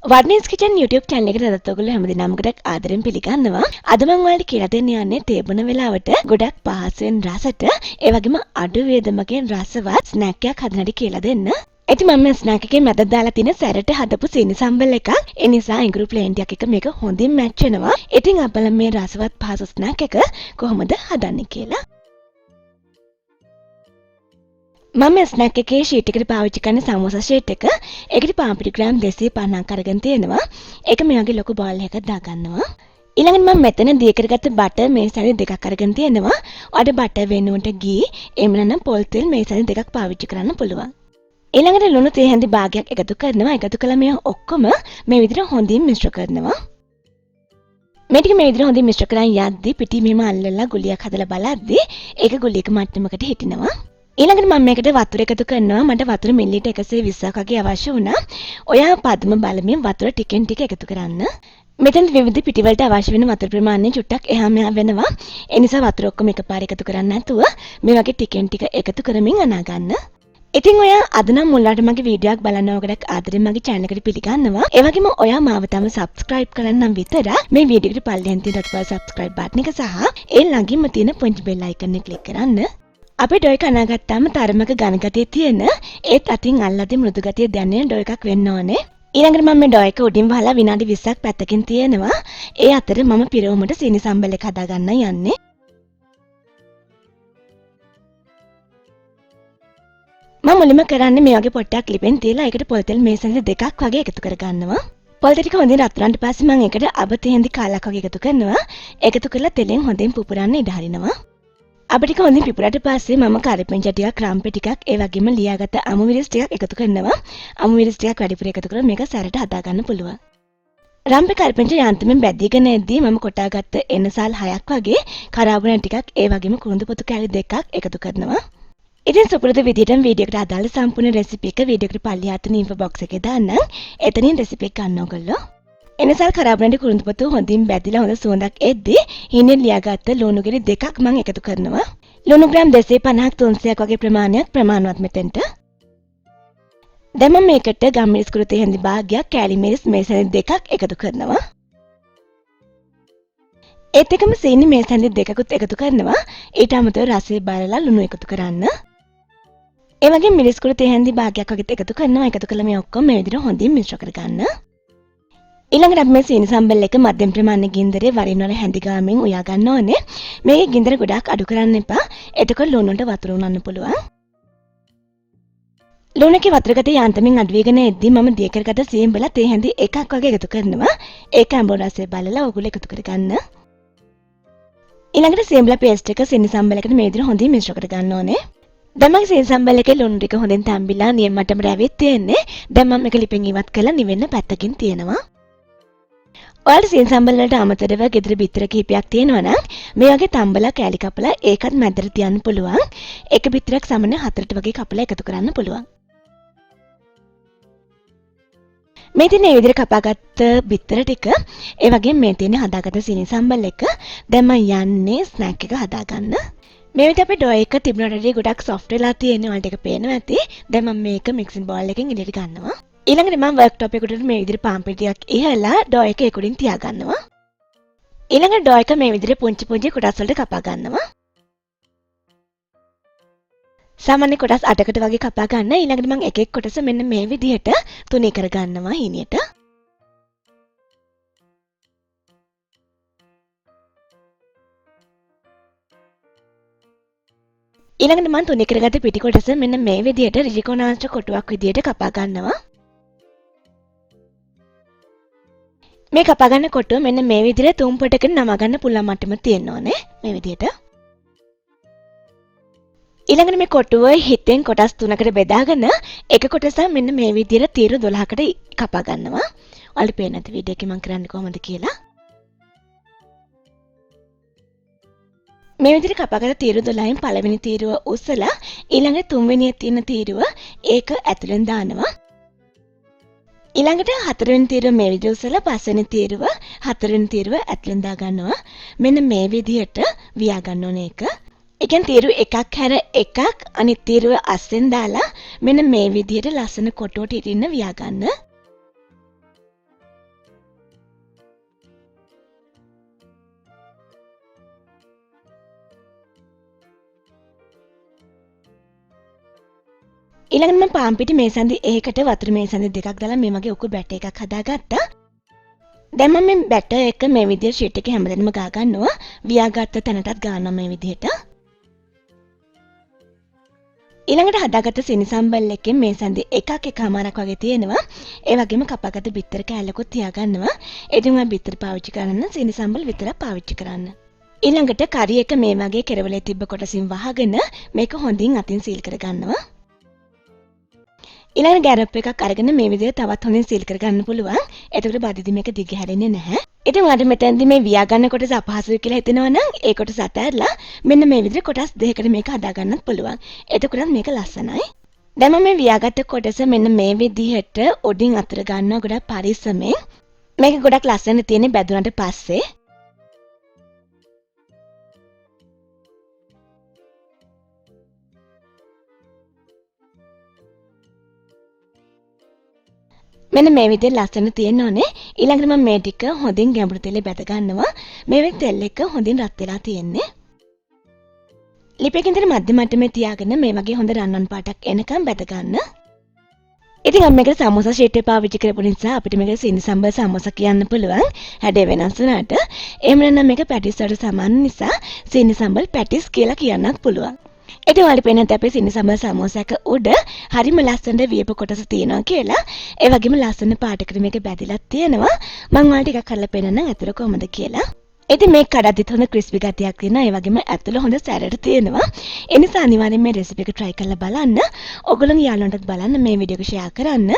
වර්ණීස් kitchen YouTube channel එකට අදත් ඔයගොල්ලෝ හැමදෙනාම ගොඩක් ආදරෙන් පිළිගන්නවා. අද මම ඔයාලට කියලා දෙන්න යන්නේ තේ බොන වෙලාවට ගොඩක් පහසුවෙන් රසට ඒ වගේම අඩු වේදමකින් රසවත් ස්නැක් එකක් හදන්න හැටි කියලා දෙන්න. ඉතින් මම මේ ස්නැක් එකේ මැද දාලා තියෙන සැරට හදපු සීනි සම්බල් එකක්. ඒ නිසා ඉඟුරු ප්ලේන් ටිකක් එක මේක හොඳින් මැච් වෙනවා. ඉතින් අපල මේ රසවත් පහසු ස්නැක් එක කොහොමද හදන්නේ කියලා. මම ස්නැක් එකේ ෂීට් එකට පාවිච්චි කරන සමෝසා ෂීට් එක. ඒකට පාම්පිටි ග්‍රෑම් 250ක් අරගෙන තියෙනවා. ඒක මේ වගේ ලොකු බෝල් එකක් දාගන්නවා. ඊළඟට මම මෙතන දී කරගත්ත බටර් මේ සැරේ දෙකක් අරගෙන තියෙනවා. ඔයාලට බටර් වෙනුවට ගී එහෙම නැත්නම් පොල් තෙල් මේ සැරේ දෙකක් පාවිච්චි කරන්න පුළුවන්. ඊළඟට ලුණු තේ හැඳි භාගයක් එකතු කරනවා. එකතු කළා මේ ඔක්කොම මේ විදිහට හොඳින් මිශ්‍ර කරනවා. මේ ටික මේ විදිහට හොඳින් මිශ්‍ර කරන් යද්දි පිටි මෙහෙම අල්ලලා ගුලියක් හදලා බලද්දි ඒක ගුලියක මට්ටමකට හිටිනවා. ඊළඟට මම මේකට වතුර එකතු කරනවා. මට වතුර මිලිලීටර් 120ක් වගේ අවශ්‍ය වුණා. ඔයා පදම බලමින් වතුර ටිකෙන් ටික එකතු කරන්න. මෙතන විවිධ පිටි වලට අවශ්‍ය වෙන වතුර ප්‍රමාණය චුට්ටක් එහා මෙහා වෙනවා. ඒ නිසා වතුර ඔක්කොම එකපාර එකතු කරන්නේ නැතුව මේ වගේ ටිකෙන් ටික එකතු කරමින් අනා ගන්න. ඉතින් ඔයා අද නම් මුල්ලාට මගේ වීඩියෝ එකක් බලනවා ගොඩක් ආදරෙන් මගේ channel එකට පිළිගන්නවා. ඒ වගේම ඔයා මාව තම subscribe කරන්න නම් විතර මේ වීඩියෝ එකට පල්ලෙන් තියෙන subscribe button එක සහ ඒ ළඟින්ම තියෙන පුංචි bell icon එක click කරන්න. අපි ඩොයි කනාගත්තාම තරමක ඝන ගතිය තියෙන ඒත් අතින් අල්ලද්දි මෘදු ගතිය දැනෙන ඩොයි එකක් වෙන්න ඕනේ. ඊළඟට මම මේ ඩොයි එක උඩින් වහලා විනාඩි 20ක් පැත්තකින් තියෙනවා. ඒ අතර මම පිරවුමට සීනි සම්බල් එක හදා ගන්න යන්නේ. මම මුලින්ම කරන්නේ මේ වගේ පොට්ටයක් ලිපෙන් තියලා ඒකට පොල් තෙල් මේසෙන් දෙකක් වගේ එකතු කර ගන්නවා. පොල් තෙල් ටික හොඳින් රත් වුණාට පස්සේ මම ඒකට අබ තෙහෙන්දි කාලක් වගේ එකතු කරනවා. එකතු කරලා තෙලෙන් හොඳින් පුපුරන්න ඉඩ හරිනවා. අප ටික හොඳින් පිපුරාට පස්සේ මම කරපිංචා ටිකක් රම්පෙ ටිකක් ඒ වගේම ලියාගත්ත අමු මිරිස් ටිකක් එකතු කරනවා. අමු මිරිස් ටිකක් වැඩිපුර එකතු කරලා මේක සැරට හදා ගන්න පුළුවන්. රම්පෙ කරපිංචා යාන්ත්‍රයෙන් බැදීගෙන එද්දී මම කොටාගත්ත එනසල් 6ක් වගේ කරාබුණන් ටිකක් ඒ වගේම කුරුඳු පොතු කැලි දෙකක් එකතු කරනවා. ඉතින් සුපුරුදු විදිහටම වීඩියෝ එකට අදාළ සම්පූර්ණ රෙසිපි එක වීඩියෝ එකට පල්ලිය අතන ඉන්ෆෝ බොක්ස් එකේ දාන්නම්. එතනින් රෙසිපි එක ගන්න ඕගොල්ලෝ. එනසල් කරාබුණන් කුරුඳු පොතු හොඳින් බැදිලා හොඳ සුවඳක් එද්දී හිණෙන් ලියාගත්ත ලුණු ගෙඩි දෙකක් මම එකතු කරනවා. ලුණු ග්‍රෑම් 250ක් 300ක් වගේ ප්‍රමාණයක් ප්‍රමාණවත් මෙතෙන්ට. දැන් මම මේකට ගම්මිරිස් කුරු තේ හැඳි භාගයක් කෑලි මිරිස් මේසෙන් දෙකක් එකතු කරනවා. ඒත් එකම සීනි මේසෙන් දෙකකුත් එකතු කරනවා. ඊට අමතරව රසය බලලා ලුණු එකතු කරන්න. ඒ වගේම මිරිස් කුරු තේ හැඳි භාගයක් වගේ එකතු කරනවා. එකතු කළා මේ ඔක්කොම මේ විදිහට හොඳින් මිශ්‍ර කරගන්න. ඊළඟට අපි මේ සීනි සම්බල් එක මධ්‍යම ප්‍රමාණයේ ගින්දරේ වරින් වර හැඳි ගාමින් උයා ගන්න ඕනේ. මේකේ ගින්දර ගොඩක් අඩු කරන්න එපා. එතකොට ලුණුට වතුර උනන්න පුළුවන්. ලුණුකේ වතුර ගතිය යාන්තමින් අඩු වෙගෙන එද්දී මම දිය කරගත්ත සීම්බල තේ හැඳි එකක් වගේ එකතු කරනවා. ඒක අඹ රසය බලලා ඔගොල්ලෝ එකතු කරගන්න. ඊළඟට සීම්බල පේස්ට් එක සීනි සම්බල් එකට මේ විදිහට හොඳින් මිශ්‍ර කරගන්න ඕනේ. දැන් මම සීනි සම්බල් එකේ ලුණු ටික හොඳින් තැම්බිලා නියම මට්ටමට ඇවිත් තියෙන්නේ. දැන් මම මේක ලිපෙන් ඉවත් කරලා නිවෙන්න පැත්තකින් තියෙනවා. ඔයාලට සීනි සම්බල් වලට අමතරව ගෙදර බිත්තර කිහිපයක් තියෙනවා නම් මේ වගේ තම්බලා කෑලි කපලා ඒකත් මැදට තියන්න පුළුවන්. එක බිත්තරක් සමන 4ට වගේ කපලා එකතු කරන්න පුළුවන්. මේ තියෙන මේ විදිහට කපාගත්ත බිත්තර ටික ඒ වගේම මේ තියෙන හදාගත්ත සීනි සම්බල් එක දැන් මම යන්නේ ස්නැක් එක හදාගන්න. මේ විදිහට අපේ ඩොයි එක තිබුණාට ගොඩක් සොෆ්ට් වෙලා තියෙනවා. ඔයාලට ඒක පේනවා ඇති. දැන් මම මේක මික්සින් බෝල් එකෙන් එළියට ගන්නවා. ඊළඟට මම වර්ක් ටොප් එකට මේ විදිහට පාම්පිටි ටිකක් ඉහලා ඩොයි එක උඩින් තියාගන්නවා. ඊළඟට ඩොයි එක මේ විදිහට පුංචි පුංචි කොටස් වලට කපා ගන්නවා. සාමාන්‍ය කොටස් 8කට වගේ කපා ගන්න. ඊළඟට මම එක එක කොටස මෙන්න මේ විදිහට තුනී කර ගන්නවා හීනියට. ඊළඟට මම තුනී කරගත්ත පිටි කොටස මෙන්න මේ විදිහට රිජිකෝණාංශ කොටුවක් විදිහට කපා ගන්නවා. මේ කපා ගන්න කොටුව මෙන්න මේ විදිහට තුන් පොටකට නම ගන්න පුළුවන් මට්ටම තියෙන්න ඕනේ මේ විදිහට. ඊළඟට මේ කොටුව හිතෙන් කොටස් තුනකට බෙදාගෙන එක කොටසක් මෙන්න මේ විදිහට තීරු 12කට කපා ගන්නවා. ඔයාලට පේන්නේ නැති වීඩියෝ එකේ මම කරන්නේ කොහොමද කියලා. මේ විදිහට කපාගත්ත තීරු 12න් පළවෙනි තීරුව උස්සලා ඊළඟට තුන්වෙනියේ තියෙන තීරුව ඒක ඇතුලෙන් දානවා. ඊළඟට හතරවෙනි තීරුව මේ විදිහට උස්සලා පස්වෙනි තීරුව හතරවෙනි තීරුව ඇතුලෙන් දා ගන්නවා. මෙන්න මේ විදිහට වියා ගන්න ඕනේ ඒක. ඒ කියන්නේ තීරුව එකක් හැර එකක් අනිත් තීරුව අස්සෙන් දාලා මෙන්න මේ විදිහට ලස්සන කොටුවට ඉරින්න වියා ගන්න. ඊළඟට මම පාන් පිටි මේසන්දි ඒකට වතුර මේසන්දි දෙකක් දාලා මේ වගේ උකු බැටර් එකක් හදාගත්තා. දැන් මම මේ බැටර් එක මේ විදිහට ෂීට් එකේ හැමදැනම ගා ගන්නවා. වියාගත්ත තැනටත් ගන්නවා මේ විදිහට. ඊළඟට හදාගත්ත සීනි සම්බල් එකෙන් මේසන්දි එකමාරක් වගේ තියෙනවා. ඒ වගේම කපාගත්ත බිත්තර කෑල්ලකුත් තියාගන්නවා. ඉතින් මම බිත්තර පාවිච්චි කරන්න සීනි සම්බල් විතරක් පාවිච්චි කරන්න. ඊළඟට කරි එක මේ වගේ කෙරවලේ තිබ්බ කොටසින් වහගෙන මේක හොඳින් අතින් සීල් කරගන්නවා. ඊළඟ ගැරප් එකක් අරගෙන මේ විදිහට තවත් හොඳින් සීල් කරගන්න පුළුවන්. එතකොට බදිදි මේක දිග හැරෙන්නේ නැහැ. ඉතින් ඔයාලට මෙතනදී මේ වියා ගන්න කොටස අපහසුයි කියලා හිතෙනවා නම් ඒ කොටස අතහැරලා මෙන්න මේ විදිහට කොටස් දෙකකට මේක හදා ගන්නත් පුළුවන්. එතකොට මේක ලස්සනයි. දැන් මම මේ වියාගත්ත කොටස මෙන්න මේ විදිහට උඩින් අතර ගන්නවා ගොඩක් පරිස්සමෙන්. මේක ගොඩක් ලස්සන තියෙන්නේ බැදුනට පස්සේ. මෙන්න මේ විදිහට ලස්සන තියෙන්න ඕනේ. ඊළඟට මම මේ ටික හොඳින් ගැඹුරු තෙලේ බැද ගන්නවා. මේ වෙලේ තෙල් එක හොඳින් රත් වෙලා තියෙන්නේ. ලිපේකින් මධ්‍යම මට්ටමේ තියාගෙන මේ වගේ හොඳ රන්වන් පාටක් එනකම් බැද ගන්න. ඉතින් අපි මේක සමෝසා ෂීට් එක පාවිච්චි කරපු නිසා අපිට මේක සීනි සම්බල් සමෝසා කියන්න පුළුවන්. හැඩය වෙනස් වුණාට එහෙම නැත්නම් මේක පැටිස් වලට සමාන නිසා සීනි සම්බල් පැටිස් කියලා කියන්නත් පුළුවන්. ඉතින් ඔයාලට පේනත් අපේ සීනි සම්බල් සමෝසාක උඩ හරිම ලස්සනට වියපු කොටස තියෙනවා කියලා. ඒ වගේම ලස්සන පාටකට මේක බැදිලා තියෙනවා. මම ඔයාලට ටිකක් කරලා පෙන්නන්නම් ඇතුළ කොහමද කියලා. ඉතින් මේක කඩද්දිත් හොඳ ක්‍රිස්පි ගතියක් තියෙනවා. ඒ වගේම ඇතුළ හොඳ සැරට තියෙනවා. ඒ නිසා අනිවාර්යෙන් මේ රෙසිපි එක try කරලා බලන්න. ඔයගොල්ලෝගේ යාළුවන්ටත් බලන්න මේ වීඩියෝ එක share කරන්න.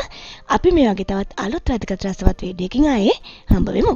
අපි මේ වගේ තවත් අලුත් වැදගත් රසවත් වීඩියෝ එකකින් ආයේ හම්බ වෙමු.